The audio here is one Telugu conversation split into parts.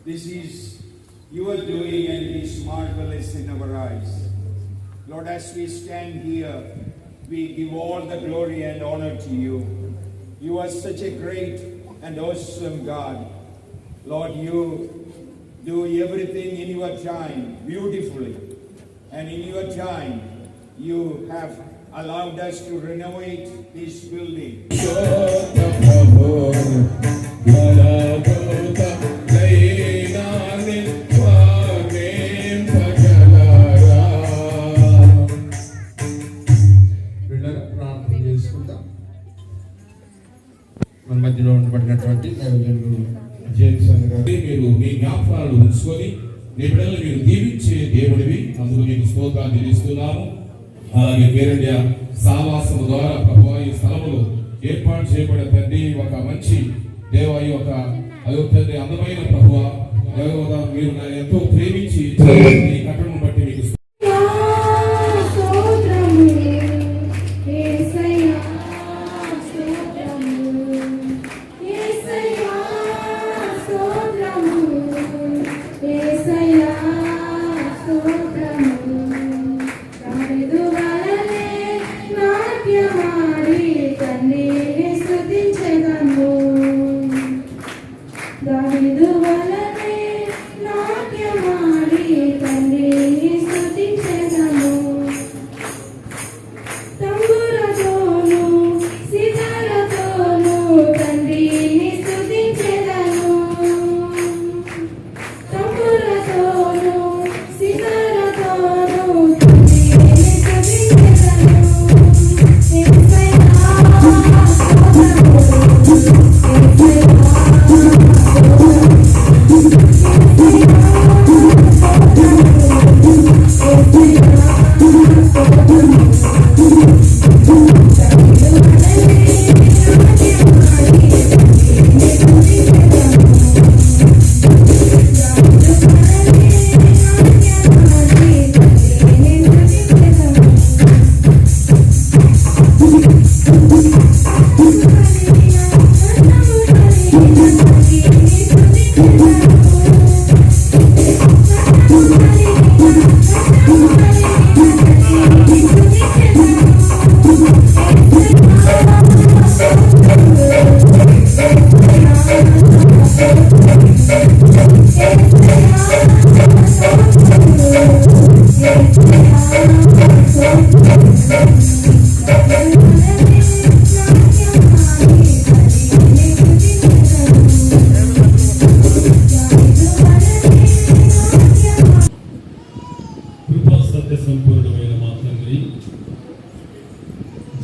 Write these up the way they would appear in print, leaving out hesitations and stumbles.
This is your doing and it is marvelous in our eyes. Lord, as we stand here, we give all the glory and honor to you. You are such a great and awesome God. Lord, you do everything in your time beautifully. And in your time, you have allowed us to renovate this building. మన మధ్యలో ఉండబడినటువంటి జేమ్స్ అన్న గారు మీరు మీ జ్ఞాపకాలను ఉంచుకొని మీ బిడ్డలను మీరు దీవించే దేవుడివి, అందుకు మీకు స్తోత్రాలు చెల్లిస్తున్నాము. అలాగే పేరండ్య సావాసము ద్వారా ప్రభువా ఈ స్థలములో ఏర్పాటు చేయబడిన తండ్రి ఒక మంచి దేవ ఈ ఒక తండ్రి అందమైన ప్రభువా మీరు ఎంతో ప్రేమించి ఈ కట్టడను బట్టి మీకు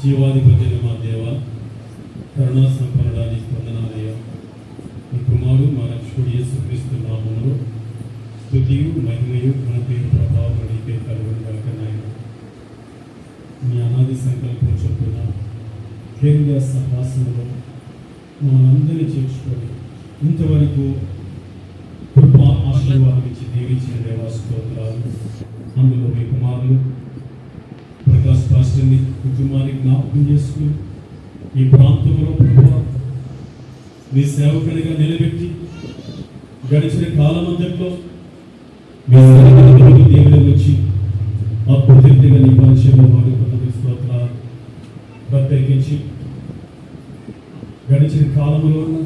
జీవాధిపతి మా దేవ, కరుణా సంపన్నడానికి వందనాలయ్య. మీ కుమారుడు మా రక్షకుడు యేసుక్రీస్తు నామములో స్తుతియు మహిమయు ఘనతయు ప్రభావం నీకే కలుగును గాక నాయన. మీ అనాది సంకల్పం చొప్పున కేంద్ర సహాసంలో మనందరినీ చేర్చుకొని ఇంతవరకు కృపా ఆశీర్వాదం ఇచ్చి దీవించిన దేవా స్తోత్రాలు. అందులో మీ కుమారులు ప్రకాశ్ పాస్టర్ని కుటుంబానికి జ్ఞాపకం చేసుకుని ఈ ప్రాంతంలో ప్రభువా మీ సేవకునిగా నిలబెట్టి గడిచిన కాలమంతట్లో మీ దేవుడు వచ్చి అద్భుతంగా నీ పరిచయంలో వాడుకున్న స్తోత్రాలు. ప్రత్యేకించి గడిచిన కాలంలో ఉన్న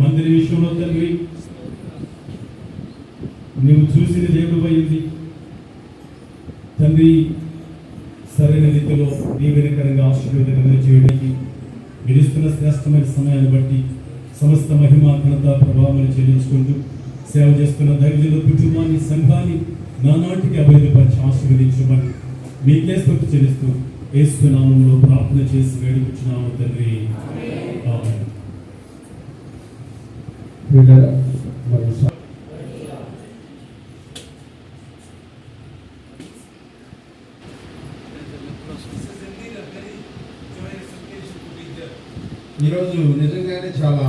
మందిర విషయంలో తండ్రి నువ్వు చూసిన దేవుడు అయింది తండ్రి, సరైన భవిష్యత్తులో దీవెనకరంగా ఆశీర్వాదకరంగా చేయడానికి విధిస్తున్న శ్రేష్టమైన సమయాన్ని బట్టి సమస్త మహిమ ఘనత ప్రభావాన్ని చెల్లించుకుంటూ సేవ చేస్తున్న దైవజనుల కుటుంబాన్ని సంఘాన్ని నానాటికి అభివృద్ధిపరిచి ఆశీర్వదించమని మీకే స్తుతి చెల్లిస్తూ యేసు నామములో ప్రార్థన చేసి వేడుకుంటున్నాము తండ్రి. ఆమేన్. ఈరోజు నిజంగానే చాలా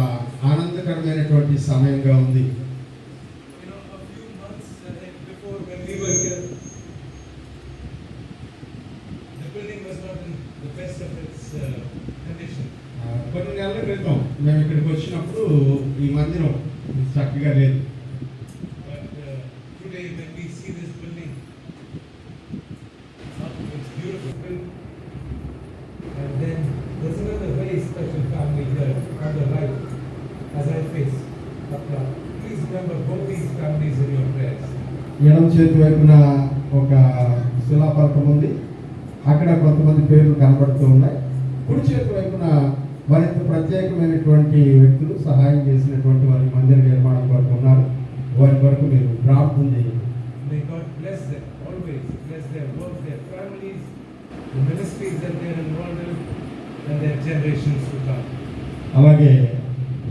ఆనందకరమైనటువంటి సమయంగా ఉంది. కొన్ని నెలల క్రితం మేము ఇక్కడికి వచ్చినప్పుడు ఈ మందిరం చక్కగా లేదు. ఎడమ చేతి వైపున ఒక శిలాఫలకం ఉంది, అక్కడ కొంతమంది పేర్లు కనబడుతూ ఉన్నాయి. కుడి చేతి వైపున మరింత ప్రత్యేకమైనటువంటి వ్యక్తులు సహాయం చేసినటువంటి వారి మందిర నిర్మాణం కొరకు ఉన్నారు. వారి కొరకు మీరు ప్రార్థన చేయండి. అలాగే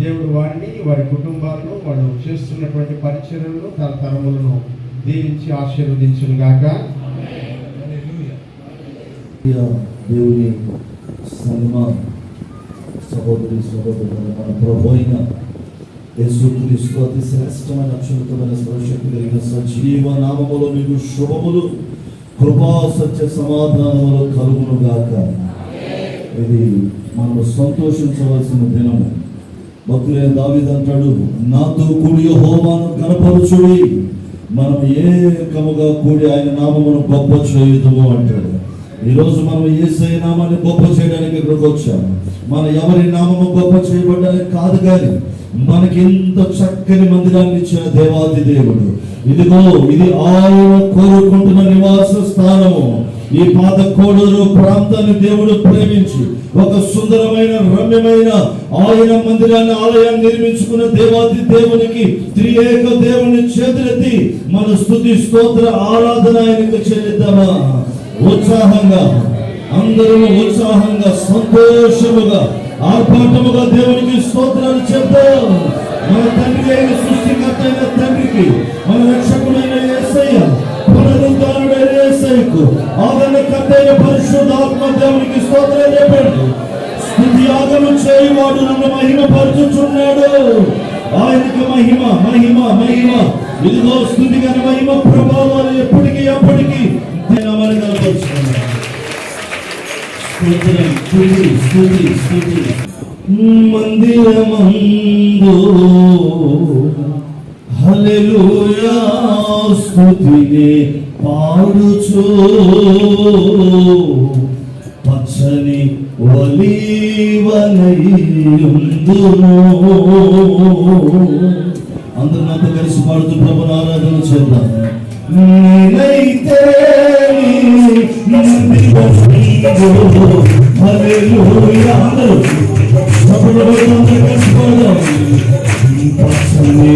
దేవుడు వారిని, వారి కుటుంబాలను, వాళ్ళు చేస్తున్నటువంటి పరిచర్యలను, తరతరములను దీవించి ఆశీర్వదించును గాక. దేవుని సంగమ సహోదరి సహోదరులు, మన ప్రభు అయిన యేసుక్రీస్తు అతి శ్రేష్టమైన అక్షరతమైన సర్వశక్తి కలిగిన సజీవ నామములో మీకు శుభములు, కృపా సత్య సమాధానములు కలుగును గాక. ఇది మనము సంతోషించవలసిన దినము. భక్తులైన దావీదు అంటాడు, నాతో కూడి యెహోవాను కనపరచుడి, మనం ఏకముగా కూడి ఆయన నామమును గొప్ప చేయుదుము అంటాడు. ఈరోజు మనం యేసయ్య నామాన్ని గొప్ప చేయడానికి ఇక్కడికి వచ్చాము. మన ఎవరి నామము గొప్ప చేయబడ్డానికి కాదు, కానీ మనకి ఇంత చక్కని మందిరాన్ని ఇచ్చిన దేవాది దేవుడు. ఇదిగో ఇది ఆయన కోరుకుంటున్న నివాస స్థానము. ఈ పాత కోడూరు ప్రాంతాన్ని దేవుడు ప్రేమించి ఒక సుందరమైన రమ్యమైన ఆయన మందిరాన్ని, ఆలయాన్ని నిర్మించుకున్న దేవాది దేవునికి, త్రియేక దేవుని చేతులెత్తి మన స్తుతి స్తోత్ర ఆరాధన ఆయనకు చెల్లిద్దామా? ఉత్సాహంగా అందరూ ఉత్సాహంగా సంతోషముగా ఆర్భాటముగా దేవునికి స్తోత్రాలు చెప్తాం. మన తండ్రి అయిన సృష్టికర్త అయిన తండ్రికి, మన రక్షకుడైన యేసయ్య, పునరుద్ధానుడైన యేసయ్యకు, ఆదరణకర్త అయిన పరిశుద్ధాత్మ దేవునికి స్తోత్రాలు చెప్పండి. స్తుతి యాగము చేయువాడు నన్ను మహిమపరచుచున్నాడు. ఆయనకి మహిమ మహిమ మహిమ. ఇదిగో స్తుతి గల మహిమ ప్రభావాలు ఎప్పటికీ ఎప్పటికీ నామాన్ని కనపరుచుకున్నాడు. స్తుతి స్తుతి స్తుతి. మందిరమందు హల్లెలూయా స్తుతిని పాడుచు, పచ్చని ఒలీవనయుందును. అందరూ నాతో కలిసి పాడుతూ ప్రభుని ఆరాధన చేద్దాం. నేనైతే హల్లెలూయా అందరూ కలిసి పాడదాం. పచ్చని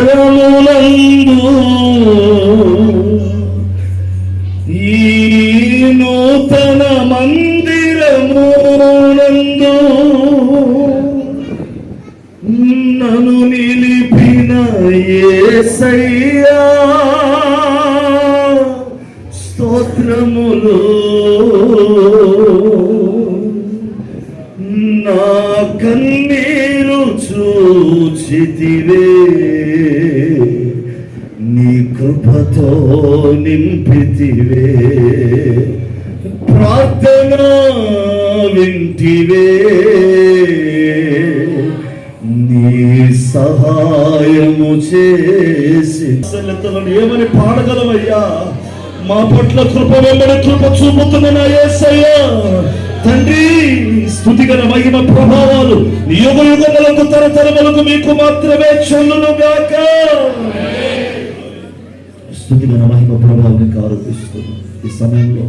సంవత్సరమునందు ఈ నూతన మందిరమునందు నన్ను నిలిపిన యేసయ్యా స్తోత్రములు. నా కన్నీరు చూచితివే, నీ కృపతో నింపితివే, ప్రార్థన వింటివే, నీ సహాయము చేసి ఏమని పాడగలవయ్యా? మా పట్ల కృప వెంబడి కృప చూపుతున్న నా యేసయ్యా తండ్రి, స్తుతిగల మహిమ ప్రభావాలు యుగ యుగములకు తరతరములకు మీకు మాత్రమే చెల్లును గాక. స్తుతిగల మహిమ ప్రభావం నీకు ఆరోపిస్తుంది. ఈ సమయంలో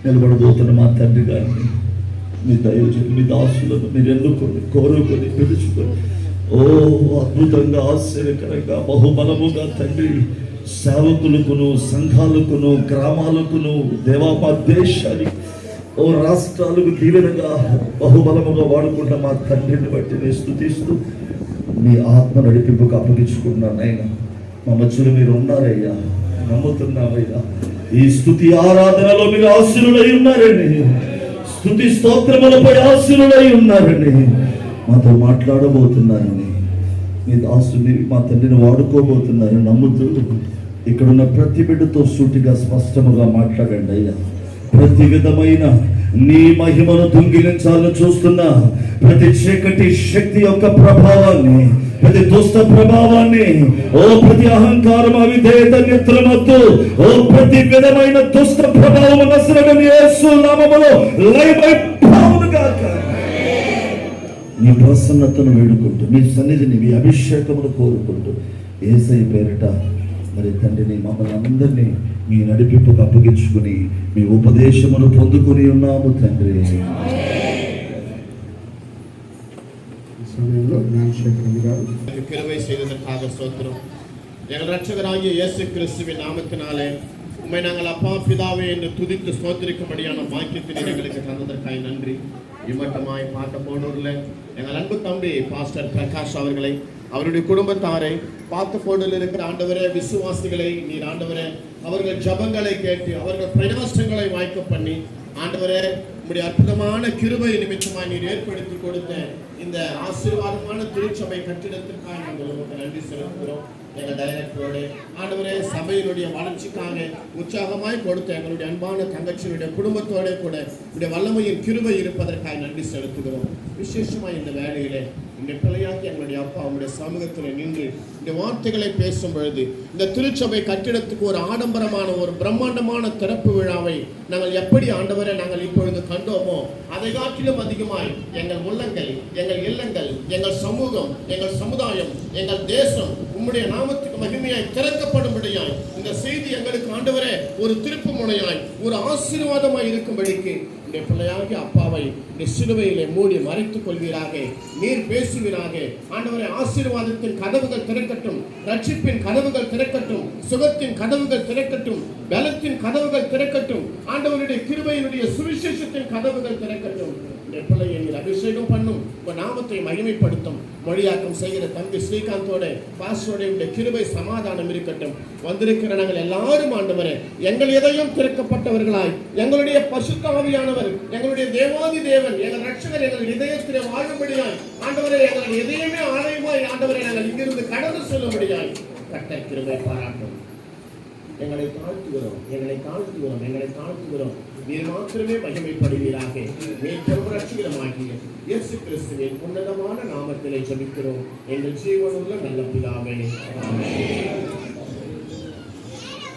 నిలబడబోతున్న మా తండ్రి గారిని మీ దైవజనులు మీ దాసులను మీరు ఎన్నుకొని కోరుకొని పిలుచుకొని ఓ అద్భుతంగా ఆశ్చర్యకరంగా బహుబలముగా తండ్రి సేవకులకును సంఘాలకును గ్రామాలకును దేవాపా దేశానికి ఓ రాష్ట్రాలకు దీవెనగా బహుబలముగా వాడుకున్న మా తండ్రిని బట్టి నేను స్తుతిస్తూ మీ ఆత్మ నడిపింపుకు అప్పగించుకున్నాను. ఆయన మా మధ్యలో మీరు ఉన్నారయ్యా, నమ్ముతున్నామయ్యా. ఈ స్తుతి ఆరాధనలో మీరు ఆశీనులై ఉన్నారండి, స్తుతి స్తోత్రములపై ఆశీనులై ఉన్నారండి. మాతో మాట్లాడబోతున్నారని మీ దాసుని మా తండ్రిని వాడుకోబోతున్నారని నమ్ముతూ ఇక్కడున్న ప్రతి బిడ్డతో సూటిగా స్పష్టముగా మాట్లాడండి అయ్యా. ప్రతి విధమైన నీ మహిమను దొంగిలించాలని చూస్తున్న ప్రతి చీకటి శక్తి యొక్క ప్రభావాన్ని ప్రతి దుష్ట ప్రభావాన్ని, ఓ ప్రతి అహంకారం, అవిధేయత, నిద్రమత్తు, ఓ ప్రతి విధమైన దుష్ట ప్రభావం నజరేయుడైన యేసు నామములో లయమైపోవును గాక. నీ ప్రసన్నతను వేడుకుంటూ, నీ సన్నిధిని, మీ అభిషేకమును కోరుకుంటూ యేసయ్య పేరిట మరి తండ్రిని మమ్మల్ని అందరినీ మీ నడిపింపుకు అప్పగించుకుని మీ ఉపదేశమును పొందుకుని ఉన్నాము తండ్రి. సమయంలో జ్ఞానశేఖరన్ గారు கிருபை செய்ததற்காக ஸ்தோத்திரம். எங்கள் ரட்சகராகிய இயேசு கிறிஸ்துவின் நாமத்தினாலே உம்மை நாங்கள் அப்பா பிதாவே என்று துதித்து ஸ்தோத்திரிக்கும்படியான பாக்கியத்தினை எங்களுக்கு தந்ததற்காக நன்றி. இம்மட்டமாய் பார்க்க போனூர்ல எங்கள் அன்பு தம்பி பாஸ்டர் பிரகாஷ் அவர்களை, அவருடைய குடும்பத்தாரை, பார்த்து போனில் இருக்கிற ஆண்டவரே விசுவாசிகளை நீர் ஆண்டவரே அவர்கள் ஜபங்களை கேட்டு அவர்கள் பிரயாசங்களை வாய்க்க பண்ணி ஆண்டவரே உம்முடைய அற்புதமான கிருபை நிமித்தமாய் நீர் ஏற்படுத்தி கொடுத்த இந்த ஆசீர்வாதமான திருச்சபை கட்டிடத்திற்காக நாங்கள் உங்களுக்கு நன்றி செலுத்துகிறோம். எங்கள் டைரக்டரோடு ஆண்டவரே சபையினுடைய வளர்ச்சிக்காக உற்சாகமாய் கொடுத்த எங்களுடைய அன்பான தங்கச்சியுடைய குடும்பத்தோட கூட உடைய வல்லமையின் கிருபை இருப்பதற்காக நன்றி செலுத்துகிறோம். விசேஷமாக இந்த வேலையிலே இந்த பிள்ளையாக்கி எங்களுடைய அப்பா அவருடைய சமூகத்தில் நின்று இந்த வார்த்தைகளை பேசும் பொழுது இந்த திருச்சபை கட்டிடத்துக்கு ஒரு ஆடம்பரமான ஒரு பிரம்மாண்டமான திறப்பு விழாவை நாங்கள் எப்படி ஆண்டவரை நாங்கள் இப்பொழுது கண்டோமோ அதை காட்டிலும் அதிகமாய் எங்கள் உள்ளங்கள், எங்கள் இல்லங்கள், எங்கள் சமூகம், எங்கள் சமுதாயம், எங்கள் தேசம் உம்முடைய நாமத்துக்கு மகிமையாய் திறக்கப்படும்படியாய் இந்த செய்தி எங்களுக்கு ஆண்டவரே ஒரு திருப்பு முனையாய் ஒரு ஆசீர்வாதமாய் இருக்கும்படிக்கு இந்த பிள்ளையாகி அப்பாவை இந்த சிலுவையிலே மூடி மறைத்துக் கொள்வீராக. நீர் பேசுவீராக. ஆண்டவரே ஆசீர்வாதத்தின் கதவுகள் திறக்கட்டும், ரட்சிப்பின் கதவுகள் திறக்கட்டும், சுகத்தின் கதவுகள் திறக்கட்டும், பலத்தின் கதவுகள் திறக்கட்டும், ஆண்டவருடைய கிருபையினுடைய சுவிசேஷத்தின் கதவுகள் திறக்கட்டும். இந்த பிள்ளையை நீர் அபிஷேகம் பண்ணும், உன் நாமத்தை மகிமைப்படுத்தும். மொழியாக்கம் செய்கிற தம்பி ஸ்ரீகாந்தோட பாஸ்டரோட கிருபை சமாதானம் இருக்கட்டும். வந்திருக்கிற நாங்கள் எல்லாரும் ஆண்டவரே எங்கள் எதையும் திறக்கப்பட்டவர்களாய் எங்களுடைய பரிசுத்த ஆவியானவர், எங்களுடைய தேவாதி தேவன், எங்கள் ரட்சகர் எங்கள் இதயத்திலே வாழும்படியாய் ஆண்டவரே எங்கள் எதையுமே ஆலயமாய் ஆண்டவரை நாங்கள் இங்கிருந்து கடந்து சொல்லும்படியாய் கர்த்தர் கிருபை பாராட்டும். எங்களை தாழ்த்துகிறோம், எங்களை தாழ்த்துகிறோம், எங்களை தாழ்த்துகிறோம். நீர் மாத்திரமே மகிமைப்படுவீராக. மீட்பரும் ரட்சகருமாகிய இயேசு கிறிஸ்துவின் உன்னதமான நாமத்திலே ஜெபிக்கிறோம் எங்கள் ஜீவனுள்ள நல்ல பிதாவே, ஆமென்.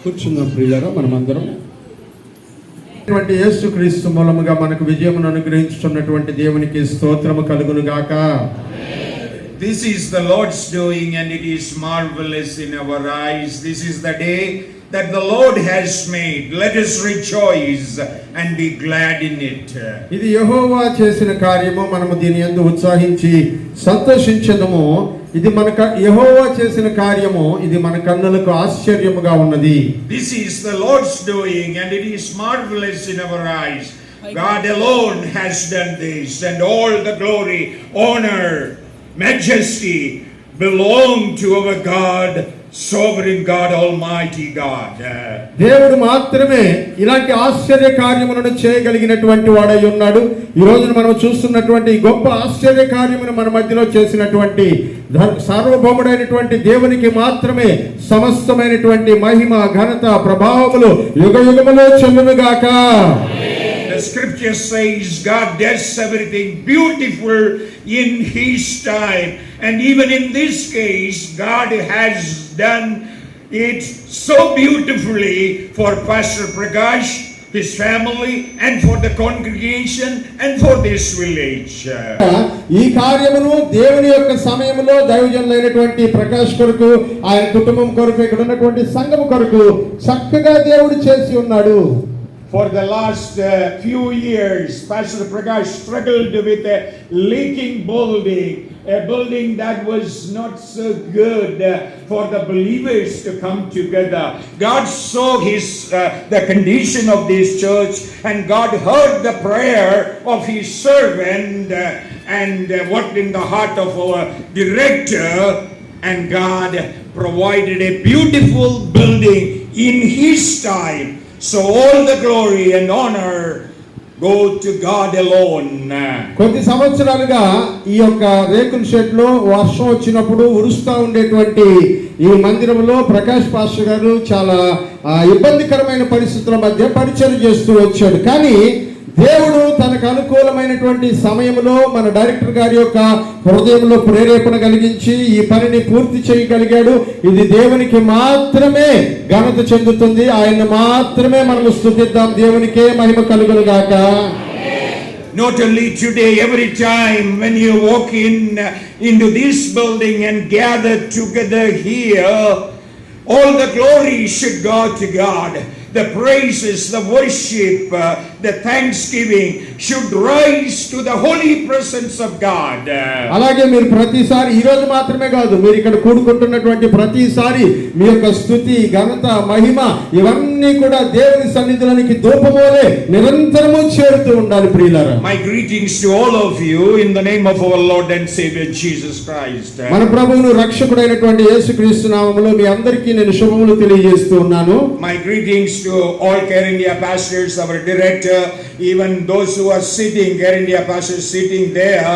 కూర్చుందాం ప్రియులారా, మనమందరం యేసుక్రీస్తు మూలముగా మనకు విజయమును అనుగ్రహించుతున్నటువంటి దేవునికి స్తోత్రము కలుగును గాక. This is the Lord's doing and it is marvelous in our eyes. This is the day that the Lord has made. Let us rejoice and be glad in it. ఇది యెహోవా చేసిన కార్యము, మనము దీని యందు ఉత్సాహించి సంతోషించదము. ఇది యెహోవా చేసిన కార్యము, ఇది మన కన్నులకు ఆశ్చర్యముగా ఉన్నది. This is the Lord's doing and it is marvelous in our eyes. God alone has done this, and all the glory, honor, majesty belong to our God, sovereign God, almighty God. దేవుడు మాత్రమే ఇలాంటి ఆశ్చర్య కార్యములను చేయగలిగినటువంటి వాడై ఉన్నాడు. ఈ రోజున మనం చూస్తున్నటువంటి గొప్ప ఆశ్చర్య కార్యమును మన మధ్యలో చేసినటువంటి సార్వభౌముడైనటువంటి దేవునికి మాత్రమే సమస్తమైనటువంటి మహిమ, ఘనత, ప్రభావములు యుగయుగములో చెల్లును గాక. The scripture says God does everything beautiful in His time, and even in this case God has done it so beautifully for Pastor Prakash, his family, and for the congregation and for this village. ఈ కార్యమును దేవుని యొక్క సమయంలో దైవజనులైనటువంటి ప్రకాష్ కొరకు, ఆయన కుటుంబం కొరకు, ఇక్కడ ఉన్నటువంటి సంఘం కొరకు చక్కగా దేవుడు చేసి ఉన్నాడు. For the last few years, Pastor Prakash struggled with a leaking building, a building that was not so good for the believers to come together. God saw the condition of this church, and God heard the prayer of His servant and worked in the heart of our director, and God provided a beautiful building in His time. So all the glory and honor go to God alone. కొద్ది సంవత్సరాలుగా ఈ యొక్క రేకుల షెడ్ లో వర్షం వచ్చినప్పుడు ఉరుస్తా ఉండేటువంటి ఈ మందిరంలో ప్రకాష్ పాస్టర్ గారు చాలా ఇబ్బందికరమైన పరిస్థితుల మధ్య పరిచయం చేస్తూ వచ్చాడు. కానీ దేవుడు తనకు అనుకూలమైనటువంటి సమయంలో మన డైరెక్టర్ గారి యొక్క హృదయంలో ప్రేరేపణ కలిగించి ఈ పనిని పూర్తి చేయగలిగాడు. ఇది దేవునికి మాత్రమే ఘనత చెందుతుంది. ఆయన మాత్రమే మనము స్తుతిద్దాం. దేవునికే మహిమ కలుగును గాక. Not only today, every time when you walk into this building and gather together here, all the glory should go to God. The praises, the worship, the thanksgiving should rise to the holy presence of God. అలాగే మీరు ప్రతిసారి ఈ రోజు మాత్రమే కాదు, మీరు ఇక్కడ కూడుకుంటున్నటువంటి ప్రతిసారి మీ యొక్క స్తుతి, ఘనత, మహిమ ఇవన్నీ కూడా దేవుని సన్నిధిలోనికి ధూపమోలే నిరంతరము చేరుతూ ఉండాలి. ప్రియులారా, My greetings to all of you in the name of our Lord and Savior Jesus Christ. మన ప్రభువును రక్షకుడైనటువంటి యేసుక్రీస్తు నామములో మీ అందరికీ నేను శుభములు తెలియజేస్తూ ఉన్నాను. My greetings to all Care India pastors, our director, even those who are sitting, Care India pastors sitting there.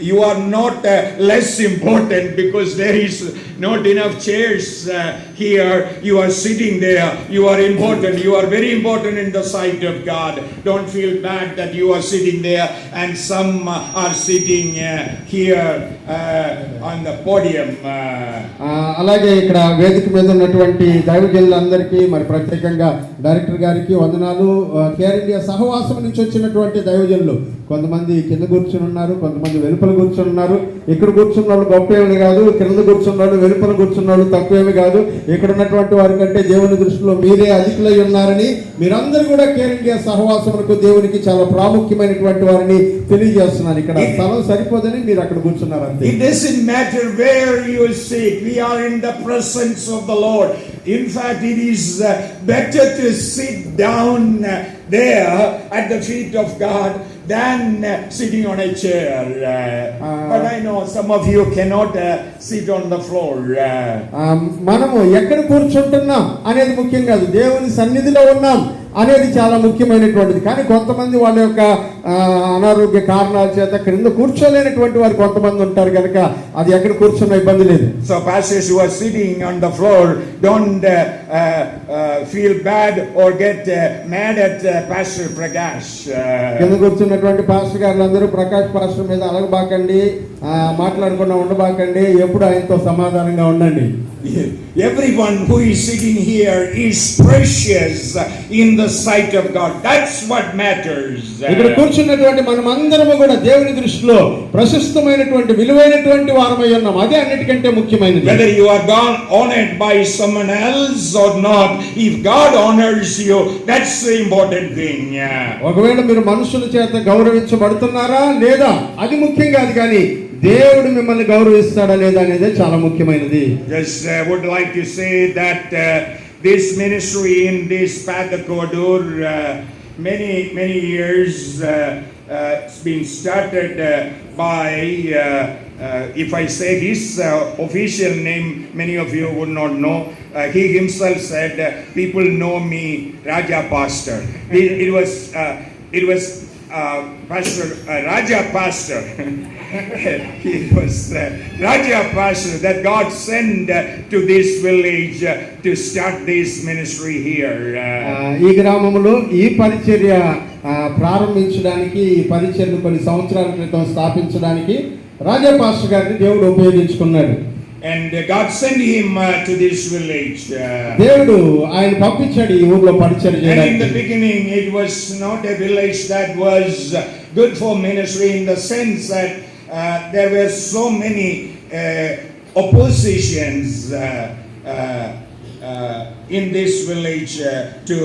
You are not less important because there is not enough chairs here. You are sitting there. You are important. You are very important in the sight of God. Don't feel bad that you are sitting there and some are sitting here on the podium. అలాగే ఇక్కడ వేదిక మీద ఉన్నటువంటి దైవజనులందరికీ మరి ప్రత్యేకంగా డైరెక్టర్ గారికి వందనాలు. కేర్ ఇండియా సహవాసం నుంచి వచ్చినటువంటి దైవజనులు కొంతమంది కింద కూర్చుని ఉన్నారు, కొంతమంది వెలుపల కూర్చుని ఉన్నారు. ఇక్కడ కూర్చున్న వాళ్ళు గొప్ప ఏమి కాదు, కింద కూర్చున్న వాళ్ళు వెలుపల కూర్చున్న వాళ్ళు తక్కువేమి కాదు. ఇక్కడ ఉన్నటువంటి వారి కంటే దేవుని దృష్టిలో మీరే అధికులై ఉన్నారని మీరందరూ కూడా కేర్ ఇండియా సహవాసములకు దేవునికి చాలా ప్రాముఖ్యమైనటువంటి వారిని తెలియజేస్తున్నారు. ఇక్కడ స్థలం సరిపోదని మీరు అక్కడ కూర్చున్నారు అంతే. It doesn't matter where you sit. We are in the presence of the Lord. In fact, it is better to sit down there at the feet of God than sitting on a chair. But I know some of you cannot sit on the floor. మనము ఎక్కడ కూర్చుంటున్నాం అనేది ముఖ్యం కాదు, దేవుని సన్నిధిలో ఉన్నాం అనేది చాలా ముఖ్యమైనటువంటిది. కానీ కొంతమంది వాళ్ళ యొక్క అనారోగ్య కారణాల చేత క్రింద కూర్చోలేనటువంటి వారు కొంతమంది ఉంటారు కనుక అది ఎక్కడ కూర్చున్న ఇబ్బంది లేదు. So pastors who are sitting on the floor, don't feel bad or get mad at Pastor Prakash. కింద కూర్చున్నటువంటి పాస్టర్ గారులందరూ ప్రకాష్ పాస్టర్ మీద అలగబాకండి, మాట్లాడకుండా ఉండబాకండి, ఎప్పుడు ఆయనతో సమాధానంగా ఉండండి. Everyone who is sitting here is precious in the sight of God. That's what matters. ఇక్కడ కూర్చున్నటువంటి మనం అందరము కూడా దేవుని దృష్టిలో ప్రశస్తమైనటువంటి విలువైనటువంటి వారమై ఉన్నాం. అదే అన్నిటికంటే ముఖ్యమైనది. Whether you are honored by someone else or not, if God honors you, that's the important thing. ఒకవేళ మీరు మనుషుల చేత గౌరవించబడుతున్నారా లేదా అది ముఖ్యం కాదు, కానీ దేవుడు మిమ్మల్ని గౌరవిస్తాడా లేదా అనేది చాలా ముఖ్యమైనది. Just would like to say that this ministry in this path of Kodur, many years it's been started by if I say his official name, many of you would not know. He himself said, people know me Raja Pastor. It was Pastor Raja Pastor. He was Raja Pastor that God sent to this village to start this ministry here. ఈ గ్రామంలో ఈ పరిచర్య ప్రారంభించడానికి, ఈ పరిచర్యను కొన్ని సంవత్సరాల క్రితం స్థాపించడానికి రాజా పాస్టర్ గారిని దేవుడు ఉపయోగించుకున్నాడు. And God sent him to this village. దేవుడు ఆయన పంపించాడు ఈ ఊర్లో పరిచర్య చేయడానికి. And in the beginning it was not a village that was good for ministry, in the sense that there were so many oppositions in this village to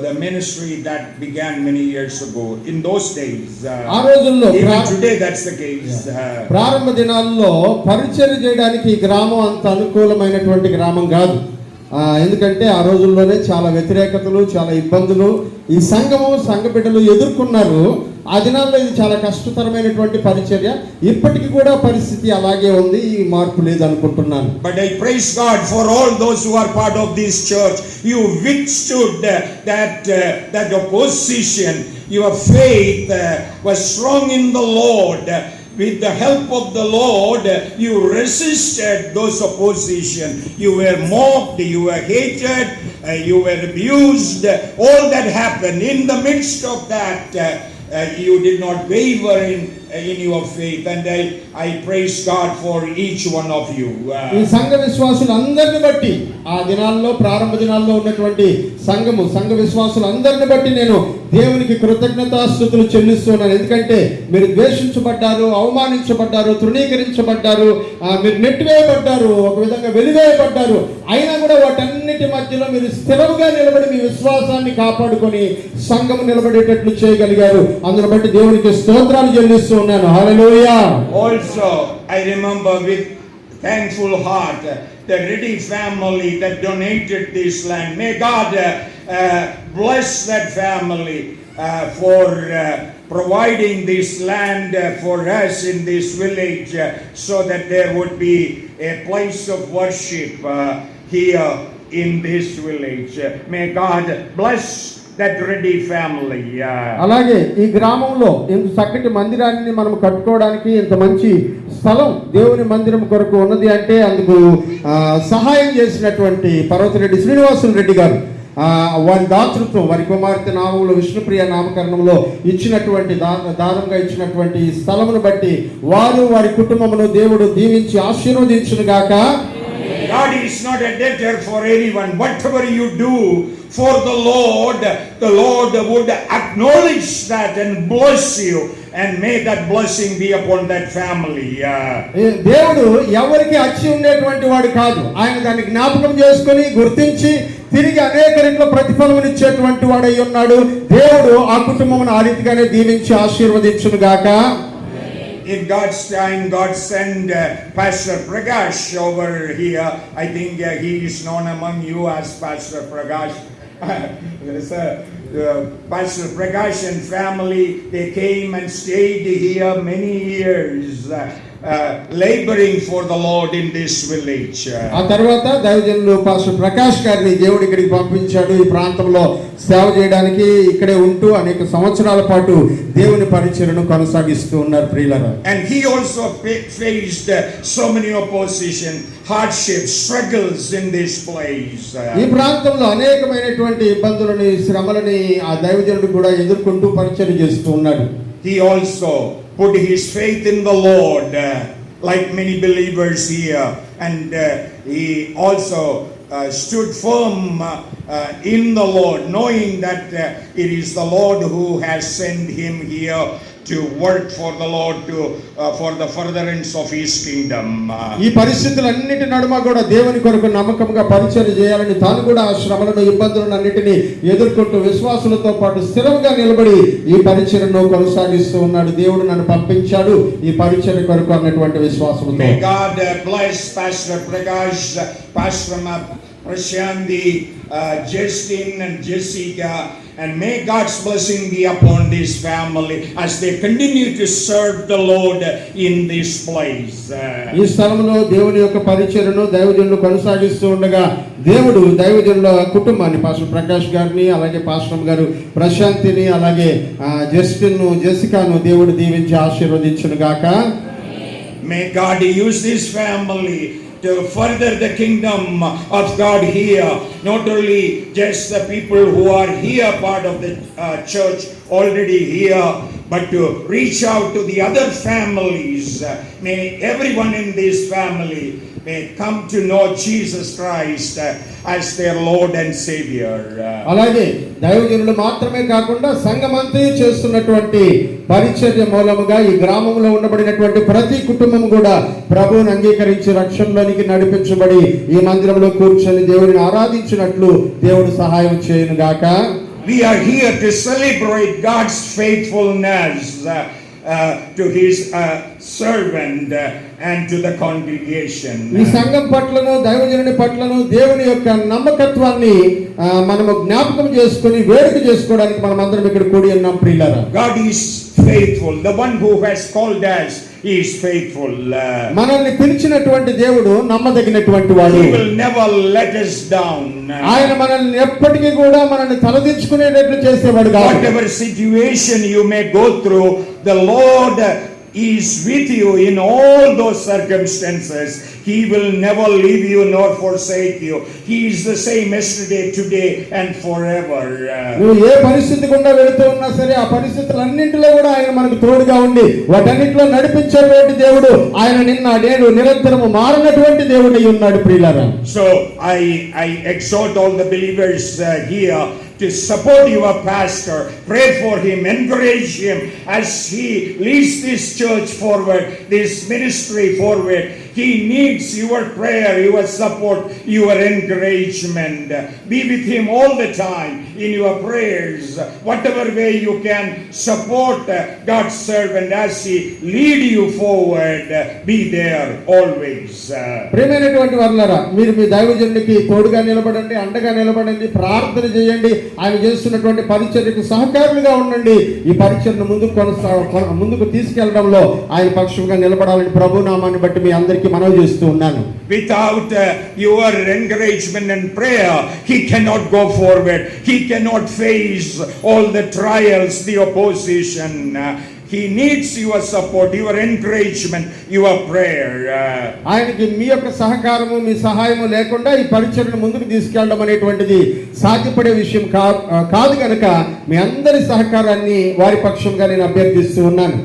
the ministry that began many years ago. In those days, even today that's the case. ప్రారంభ దినాల్లో పరిచర్య చేయడానికి ఈ గ్రామం అంత అనుకూలమైనటువంటి గ్రామం కాదు. ఎందుకంటే ఆ రోజుల్లోనే చాలా వ్యతిరేకతలు, చాలా ఇబ్బందులు ఈ సంఘ బిడ్డలు ఎదుర్కొన్నారు. ఆ దినాల్లో ఇది చాలా కష్టతరమైనటువంటి పరిచర్య. ఇప్పటికీ కూడా పరిస్థితి అలాగే ఉంది, ఈ మార్పు లేదనుకుంటున్నాను. But I praise God for all those who are part of this church. You withstood that opposition. Your faith was strong in the Lord. With the help of the Lord, you resisted those opposition. You were mocked, you were hated, you were abused. All that happened. In the midst of that, you did not waver in your faith, and I praise God for each one of you. ఈ సంఘ విశ్వాసులందరిని బట్టి ఆ దినాల్లో ప్రారంభ దినాల్లో ఉన్నటువంటి సంఘ విశ్వాసులందరిని బట్టి నేను దేవునికి కృతజ్ఞతాస్తుతులు చెల్లిస్తున్నాను. ఎందుకంటే మీరు ద్వేషించబడ్డారు, అవమానించబడ్డారు, తృణీకరించబడ్డారు, మీరు నెట్టివేయబడ్డారు, ఒక విధంగా వెలివేయబడ్డారు. అయినా కూడా వాటన్నిటి మధ్యలో మీరు స్థిరముగా నిలబడి మీ విశ్వాసాన్ని కాపాడుకొని సంఘము నిలబడేటట్లు చేయగలిగారు. అందును బట్టి దేవునికి స్తోత్రాలు చెల్లిస్తూ ఉన్నాను. హల్లెలూయా. Also, I remember with thankful heart the Reddy family that donated this land. May God bless that family for providing this land for us in this village, so that there would be a place of worship here in this village. May God bless that Reddy family. అలాగే ఈ గ్రామంలో ఇంత చక్కటి మందిరాన్ని మనం కట్టుకోవడానికి ఇంత మంచి స్థలం దేవుని మందిరం కొరకు ఉన్నది అంటే అందుకు సహాయం చేసినటువంటి పర్వతరెడ్డి శ్రీనివాసులు రెడ్డి గారు, వారి దాతృత్వం, వారి కుమార్తె నామంలో విష్ణుప్రియ నామకరణంలో ఇచ్చినటువంటి దానంగా ఇచ్చినటువంటి స్థలమును బట్టి వారు వారి కుటుంబమును దేవుడు దీవించి ఆశీర్వదించును గాక. God is not a debtor for anyone. Whatever you do for the Lord would acknowledge that and bless you, and may that blessing be upon that family. దేవుడు ఎవరికి అచ్చి ఉండేటువంటి వాడు కాదు. ఆయన దాన్ని జ్ఞాపకం చేసుకొని గుర్తించి తిరిగి అనేక రీతిలో ప్రతిఫలం ఇచ్చేటువంటి వాడు అయి ఉన్నాడు. దేవుడు ఆ కుటుంబమును ఆ రీతిగానే దీవించి ఆశీర్వదించును గాక. In God's time, God sent Pastor Prakash over here. I think he is known among you as Pastor Prakash. Pastor Prakash and family, they came and stayed here many years, laboring for the Lord in this village. ఆ తర్వాత దైవజనులు పాస్టర్ ప్రకాష్ గారిని దేవుడు ఇక్కడికి పంపించాడు. ఈ ప్రాంతంలో సేవ చేయడానికి ఇక్కడే ఉంటూ అనేక సంవత్సరాల పాటు దేవుని పరిచర్యను కొనసాగిస్తూ ఉన్నారు ప్రియులారా. And he also faced so many opposition, hardships, struggles in this place. ఈ ప్రాంతంలో అనేకమైనటువంటి ఇబ్బందులని, శ్రమలని ఆ దైవజనుడు కూడా ఎదుర్కొంటూ పరిచర్య చేస్తూ ఉన్నాడు. He also put his faith in the Lord, like many believers here, and he also stood firm in the Lord, knowing that it is the Lord who has sent him here to work for the Lord, for the furtherance of his kingdom. ఈ పరిస్థితులన్నిటి నడుమ కూడా దేవుని కొరకు నమ్మకంగా పరిచర్య చేయాలని తాను కూడా ఆ శ్రమలను, ఇబ్బందులను అన్నిటిని ఎదుర్కొంటూ విశ్వాసులతో పాటు స్థిరంగా నిలబడి ఈ పరిచర్యను కొనసాగిస్తూ ఉన్నాడు. దేవుడు నన్ను పంపించాడు ఈ పరిచర్య కొరకు అన్నటువంటి విశ్వాసంతో. May God bless Pastor Prakash, Pastor Prashanti, Justin and Jessica, and may God's blessing be upon this family as they continue to serve the Lord in this place. ఈ స్థలంలో దేవుని యొక్క పరిచర్యను దైవజనులు కొనసాగిస్తూ ఉండగా దేవుడు దైవజనుల కుటుంబాన్ని, పాస్టర్ ప్రకాష్ గారిని, అలాగే పాస్టర్ గారు ప్రశాంతిని, అలాగే జస్టిన్, జెసికాను దేవుడు దీవించి ఆశీర్వదించును గాక. May God use this family to further the kingdom of God here, not only just the people who are here part of the church already here, but to reach out to the other families. May everyone in this family may come to know Jesus Christ as their Lord and Savior. అలాగే దైవజనులు మాత్రమే కాకుండా సంఘమంతా చేస్తున్నటువంటి పరిచర్య మూలముగా ఈ గ్రామంలో ఉండబడినటువంటి ప్రతి కుటుంబం కూడా ప్రభువుని అంగీకరించి రక్షణలోనికి నడిపించబడి ఈ మందిరంలో కూర్చొని దేవుని ఆరాధించినట్లు దేవుడు సహాయం చేయను గాక. We are here to celebrate God's faithfulness to his servant and to the congregation. ఈ సంఘం పట్లను, దైవజనుని పట్లను దేవుని యొక్క నమ్మకత్వాన్ని మనము జ్ఞాపకం చేసుకొని వేడుక చేసుకోవడానికి మనం అందరం ఇక్కడ కూడి ఉన్నాం ప్రియులారా. God is faithful. The one who has called us is faithful. మనల్ని పిలిచినటువంటి దేవుడు నమ్మదగినటువంటి వాడు. He will never let us down. ఆయన మనల్ని ఎప్పటికీ కూడా మనల్ని తలదించుకునేటట్లు చేసేవాడు కాదు. Whatever situation you may go through, the Lord is with you in all those circumstances. He will never leave you nor forsake you. He is the same yesterday, today and forever. నువ్వు ఏ పరిస్థితి గుండా వెళుతూ ఉన్నా సరే ఆ పరిస్థితులన్నింటిలో కూడా ఆయన మనకు తోడుగా ఉండి వాటన్నిటిలో నడిపించేటువంటి దేవుడు. ఆయన నిన్న నేడు నిరంతరము మారినటువంటి దేవుడు అయి ఉన్నాడు ప్రియులారా. So I exhort all the believers here to support your pastor, pray for him, encourage him as he leads this church forward, this ministry forward. He needs your prayer, your support, your encouragement. Be with him all the time in your prayers. Whatever way you can support God's servant as he lead you forward, be there always. ప్రియమైనటువంటి వారులారా, మీరు మీ దైవజనునికి తోడుగా నిలబడండి, అండగా నిలబడండి, ప్రార్థన చేయండి. ఆయన చేస్తున్నటువంటి పరిచర్యకు సహకారులుగా ఉండండి. ఈ పరిచర్ను ముందుకు తీసుకెళ్లడంలో ఆయన పక్షంగా నిలబడాలని ప్రభు నామాన్ని బట్టి మీ అందరికీ మనవి చేస్తూ ఉన్నాను. Without your encouragement and prayer, he cannot go forward. He cannot face all the trials, the opposition. He needs your support, your encouragement, your prayer. ఆయనకి మీ యొక్క సహకారము, మీ సహాయము లేకుండా ఈ పరిచర్యను ముందుకు తీసుకెళ్ళడం అనేటువంటిది సాధ్యపడే విషయం కాదు కనుక మీ అందరి సహకారాన్ని వారి పక్షంగా నేను అభ్యర్థిస్తూ ఉన్నాను.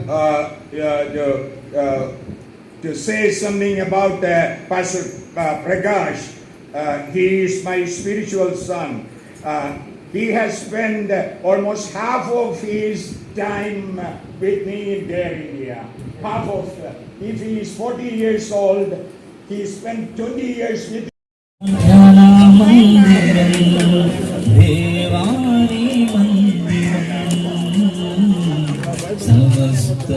To say something about Pastor Prakash, he is my spiritual son. He has spent almost half of his time with me there in India. Half of, if he is 40 years old, he spent 20 years with సమస్త